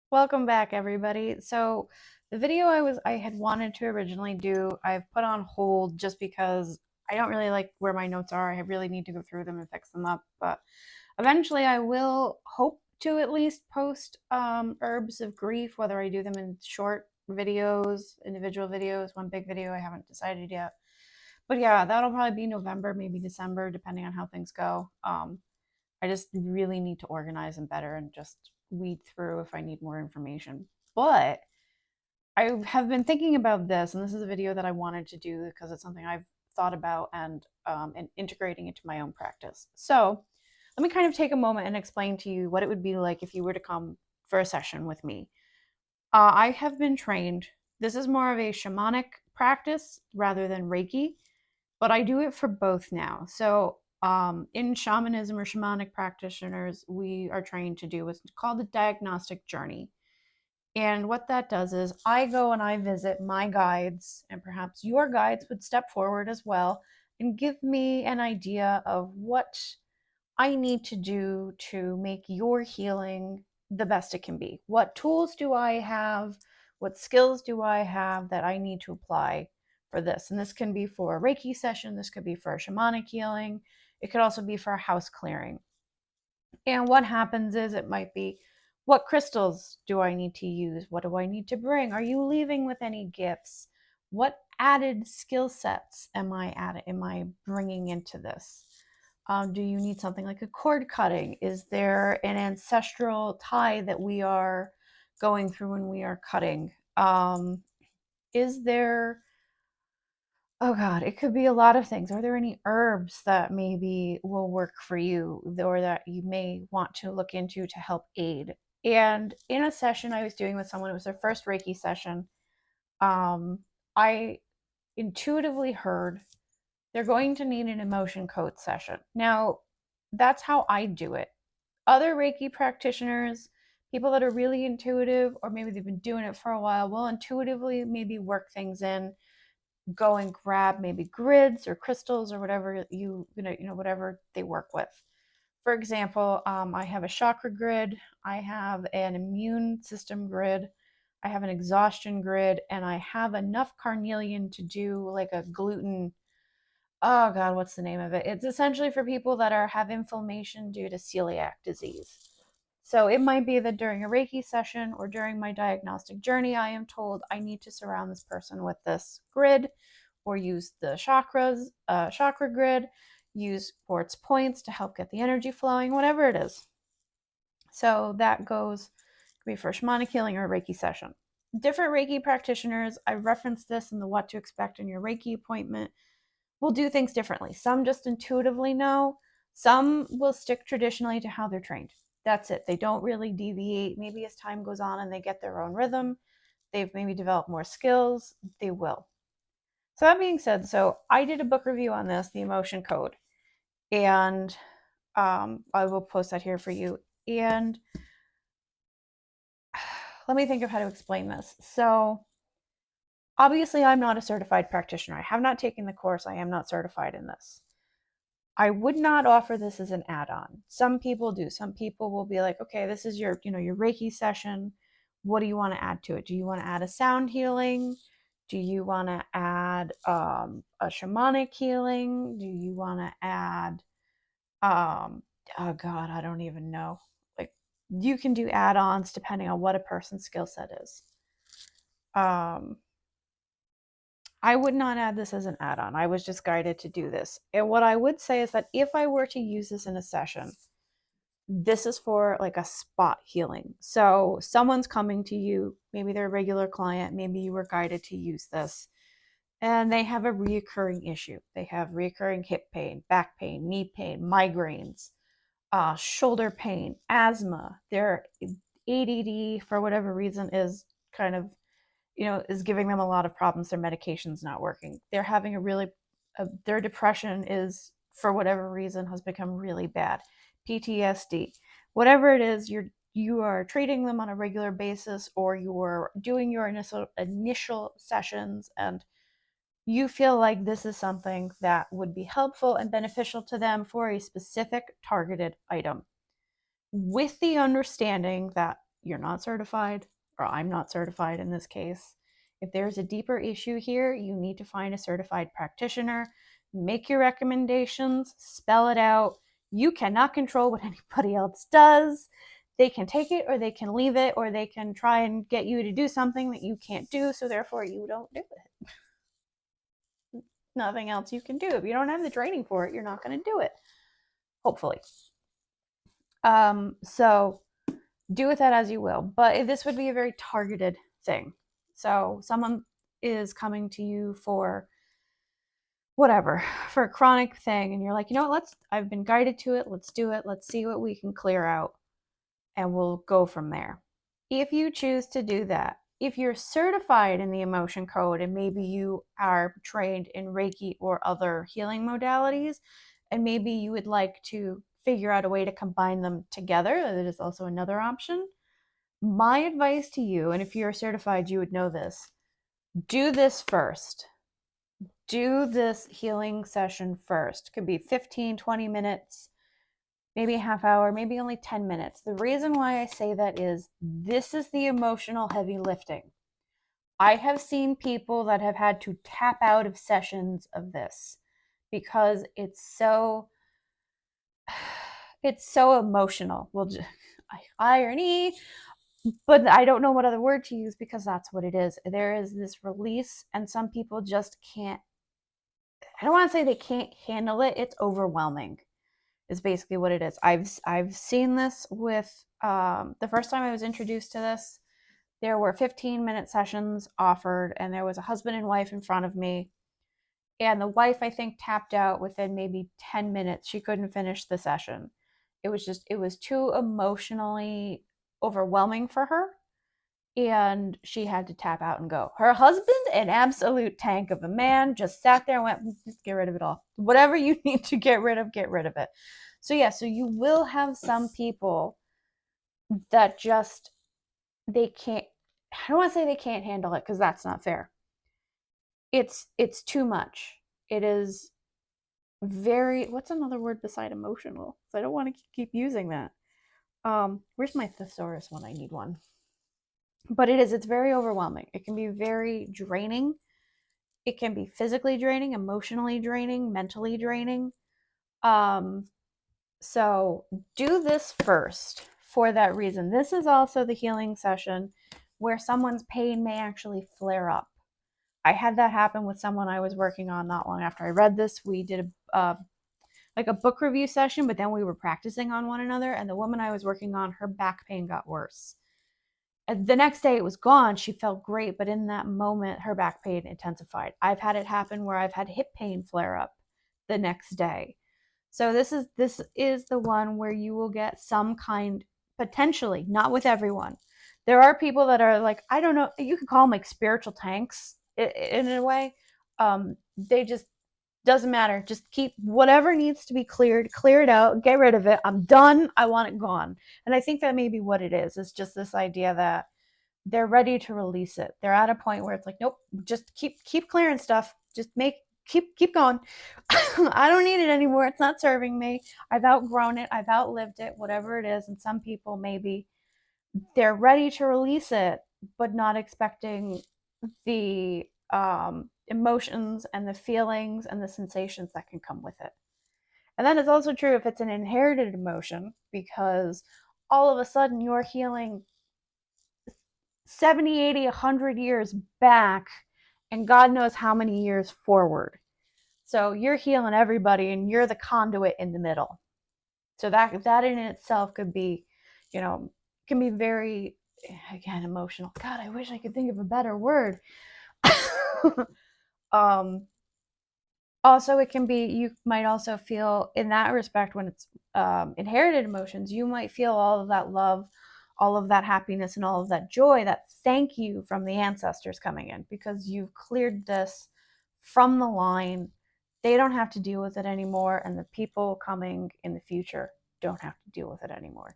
Welcome back, everybody. So the video I had wanted to originally do, I've put on hold just because I don't really like where my notes are. I really need to go through them and fix them up. But eventually, I will hope to at least post herbs of grief, whether I do them in short videos, individual videos, one big video. I haven't decided yet. But yeah, that'll probably be November, maybe December, depending on how things go. I just really need to organize them better and just weed through if I need more information. But I have been thinking about this, and this is a video that I wanted to do because it's something I've thought about and integrating into my own practice. So let me kind of take a moment and explain to you what it would be like if you were to come for a session with me. I have been trained. This is more of a shamanic practice rather than Reiki, but I do it for both now. So, in shamanism or shamanic practitioners, we are trained to do what's called the diagnostic journey. And what that does is I go and I visit my guides, and perhaps your guides would step forward as well and give me an idea of what I need to do to make your healing the best it can be. What tools do I have? What skills do I have that I need to apply for this? And this can be for a Reiki session, this could be for a shamanic healing, it could also be for a house clearing. And what happens is it might be, what crystals do I need to use? What do I need to bring? Are you leaving with any gifts? What added skill sets am I bringing into this? Do you need something like a cord cutting? Is there an ancestral tie that we are going through when we are cutting? Is there, oh God, it could be a lot of things. Are there any herbs that maybe will work for you or that you may want to look into to help aid? And in a session I was doing with someone, it was their first Reiki session. I intuitively heard they're going to need an emotion code session. Now, that's how I do it. Other Reiki practitioners, people that are really intuitive, or maybe they've been doing it for a while, will intuitively maybe work things in, go and grab maybe grids or crystals or whatever whatever they work with. For example, I have a chakra grid, I have an immune system grid, I have an exhaustion grid, and I have enough carnelian to do like a gluten, oh God, what's the name of it? It's essentially for people that have inflammation due to celiac disease. So it might be that during a Reiki session or during my diagnostic journey, I am told I need to surround this person with this grid or use the chakra grid, use quartz points to help get the energy flowing, whatever it is. So that goes, could be for shamanic healing or a Reiki session. Different Reiki practitioners, I referenced this in the what to expect in your Reiki appointment, will do things differently. Some just intuitively know, some will stick traditionally to how they're trained. That's it. They don't really deviate. Maybe as time goes on and they get their own rhythm, they've maybe developed more skills, they will. So that being said, so I did a book review on this, the emotion code, and I will post that here for you. And let me think of how to explain this. So obviously, I'm not a certified practitioner. I have not taken the course. I am not certified in this. I would not offer this as an add-on. Some people do. Some people will be like, okay, this is your Reiki session. What do you want to add to it? Do you want to add a sound healing? Do you want to add a shamanic healing? Do you want to add, oh God, I don't even know. Like, you can do add-ons depending on what a person's skill set is. I would not add this as an add-on. I was just guided to do this. And what I would say is that if I were to use this in a session, this is for like a spot healing. So someone's coming to you, maybe they're a regular client, maybe you were guided to use this, and they have a reoccurring issue. They have reoccurring hip pain, back pain, knee pain, migraines, shoulder pain, asthma. Their ADD, for whatever reason, is kind of, is giving them a lot of problems. Their medication's not working. They're having their depression is, for whatever reason, has become really bad. PTSD, whatever it is, you are treating them on a regular basis, or you're doing your initial sessions, and you feel like this is something that would be helpful and beneficial to them for a specific targeted item, with the understanding that you're not certified, or I'm not certified in this case. If there's a deeper issue here, you need to find a certified practitioner, make your recommendations, spell it out. You cannot control what anybody else does. They can take it or they can leave it, or they can try and get you to do something that you can't do, so therefore you don't do it. Nothing else you can do. If you don't have the training for it, you're not going to do it. Hopefully. So do with that as you will. But this would be a very targeted thing. So someone is coming to you for whatever, for a chronic thing, and you're like, you know what, I've been guided to it, let's do it, let's see what we can clear out, and we'll go from there. If you choose to do that, if you're certified in the emotion code and maybe you are trained in Reiki or other healing modalities, and maybe you would like to figure out a way to combine them together, that is also another option. My advice to you, and if you're certified, you would know this, do this first. Do this healing session first. Could be 15, 20 minutes, maybe a half hour, maybe only 10 minutes. The reason why I say that is this is the emotional heavy lifting. I have seen people that have had to tap out of sessions of this because it's so emotional. Well, irony, but I don't know what other word to use because that's what it is. There is this release, and some people just can't. I don't want to say they can't handle it. It's overwhelming, is basically what it is. I've seen this with the first time I was introduced to this. There were 15-minute sessions offered, and there was a husband and wife in front of me. And the wife, I think, tapped out within maybe 10 minutes. She couldn't finish the session. It was too emotionally overwhelming for her, and she had to tap out and go. Her husband, an absolute tank of a man, just sat there and went, just get rid of it all. Whatever you need to get rid of it. So yeah, so you will have some people that just, they can't, I don't want to say they can't handle it because that's not fair. It's too much. It is very, what's another word beside emotional? So I don't want to keep using that. Where's my thesaurus when I need one? But it's very overwhelming. It can be very draining. It can be physically draining, emotionally draining, mentally draining. So do this first for that reason. This is also the healing session where someone's pain may actually flare up. I had that happen with someone I was working on not long after I read this. We did like a book review session, but then we were practicing on one another, and the woman I was working on, her back pain got worse. The next day it was gone. She felt great, but in that moment, her back pain intensified. I've had it happen where I've had hip pain flare up the next day. So this is the one where you will get some kind, potentially, not with everyone. There are people that are like, I don't know, you could call them like spiritual tanks in a way. They just, doesn't matter. Just keep whatever needs to be cleared, clear it out, get rid of it. I'm done. I want it gone. And I think that may be what it is. It's just this idea that they're ready to release it. They're at a point where it's like, nope, just keep clearing stuff. Just keep going. I don't need it anymore. It's not serving me. I've outgrown it. I've outlived it, whatever it is. And some people, maybe they're ready to release it, but not expecting the emotions and the feelings and the sensations that can come with it. And that is also true if it's an inherited emotion, because all of a sudden you're healing 70, 80, 100 years back, and God knows how many years forward. So you're healing everybody, and you're the conduit in the middle. So that in itself could be, can be very, again, emotional. God, I wish I could think of a better word. Also, it can be, you might also feel in that respect, when it's inherited emotions, you might feel all of that love, all of that happiness, and all of that joy, that thank you from the ancestors coming in, because you've cleared this from the line. They don't have to deal with it anymore, and the people coming in the future don't have to deal with it anymore.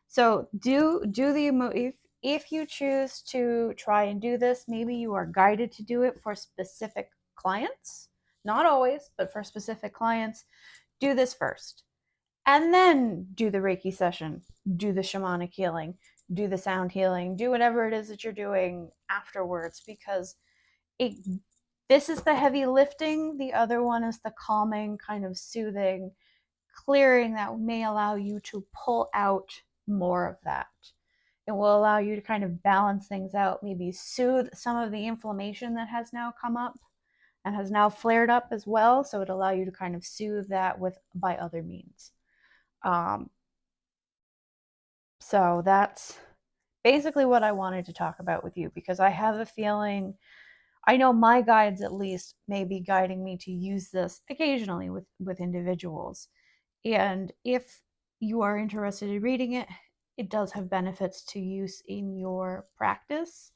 So do the if you choose to try and do this, maybe you are guided to do it for specific clients, not always, but for specific clients, do this first. And then do the Reiki session, do the shamanic healing, do the sound healing, do whatever it is that you're doing afterwards, because it this is the heavy lifting. The other one is the calming, kind of soothing, clearing that may allow you to pull out more of that. It will allow you to kind of balance things out, maybe soothe some of the inflammation that has now come up and has now flared up as well. So it allow you to kind of soothe that with by other means. Um, so that's basically what I wanted to talk about with you, because I have a feeling, I know my guides at least may be guiding me to use this occasionally with individuals. And if you are interested in reading it, it does have benefits to use in your practice,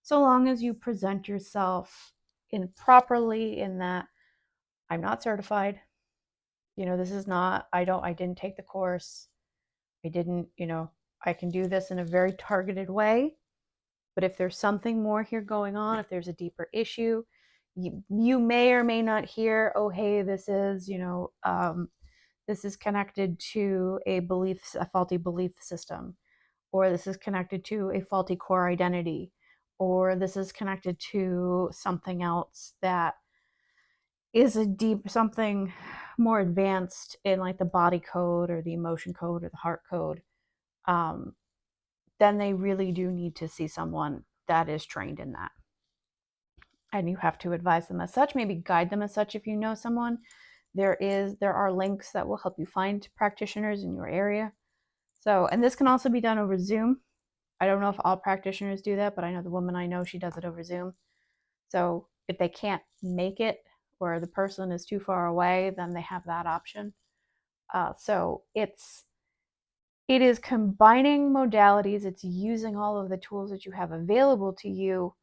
so long as you present yourself in properly, in that I'm not certified. This is not, I didn't take the course. I didn't, I can do this in a very targeted way. But if there's something more here going on, if there's a deeper issue, you may or may not hear, oh, hey, this is, this is connected to a faulty belief system, or this is connected to a faulty core identity, or this is connected to something else that is something more advanced in like the body code or the emotion code or the heart code, then they really do need to see someone that is trained in that. And you have to advise them as such, maybe guide them as such if you know someone. There are links that will help you find practitioners in your area. So, and this can also be done over Zoom. I don't know if all practitioners do that, but I know the woman I know, she does it over Zoom. So if they can't make it, or the person is too far away, then they have that option. So it is combining modalities. It's using all of the tools that you have available to you,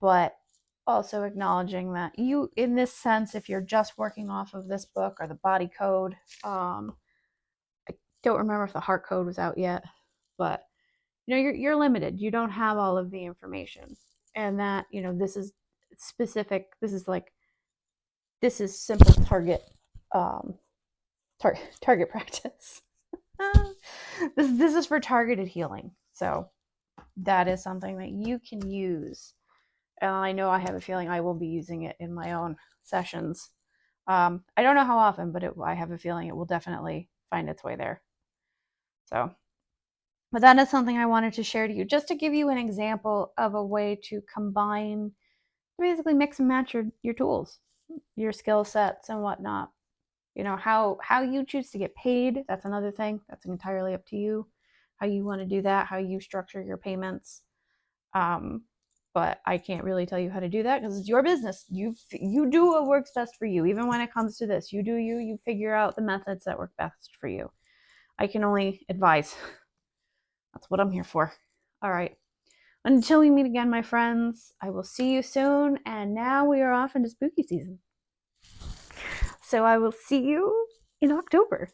but also acknowledging that you, in this sense, if you're just working off of this book or the body code, I don't remember if the heart code was out yet, but you're limited. You don't have all of the information, and that this is specific. This is simple um, target practice. This is for targeted healing. So that is something that you can use. And I know I have a feeling I will be using it in my own sessions. I don't know how often, but I have a feeling it will definitely find its way there. So, but that is something I wanted to share to you, just to give you an example of a way to combine, basically mix and match your tools, your skill sets and whatnot. How you choose to get paid, that's another thing. That's entirely up to you, how you want to do that, how you structure your payments. But I can't really tell you how to do that, because it's your business. You do what works best for you. Even when it comes to this, you figure out the methods that work best for you. I can only advise. That's what I'm here for. All right. Until we meet again, my friends, I will see you soon. And now we are off into spooky season. So I will see you in October.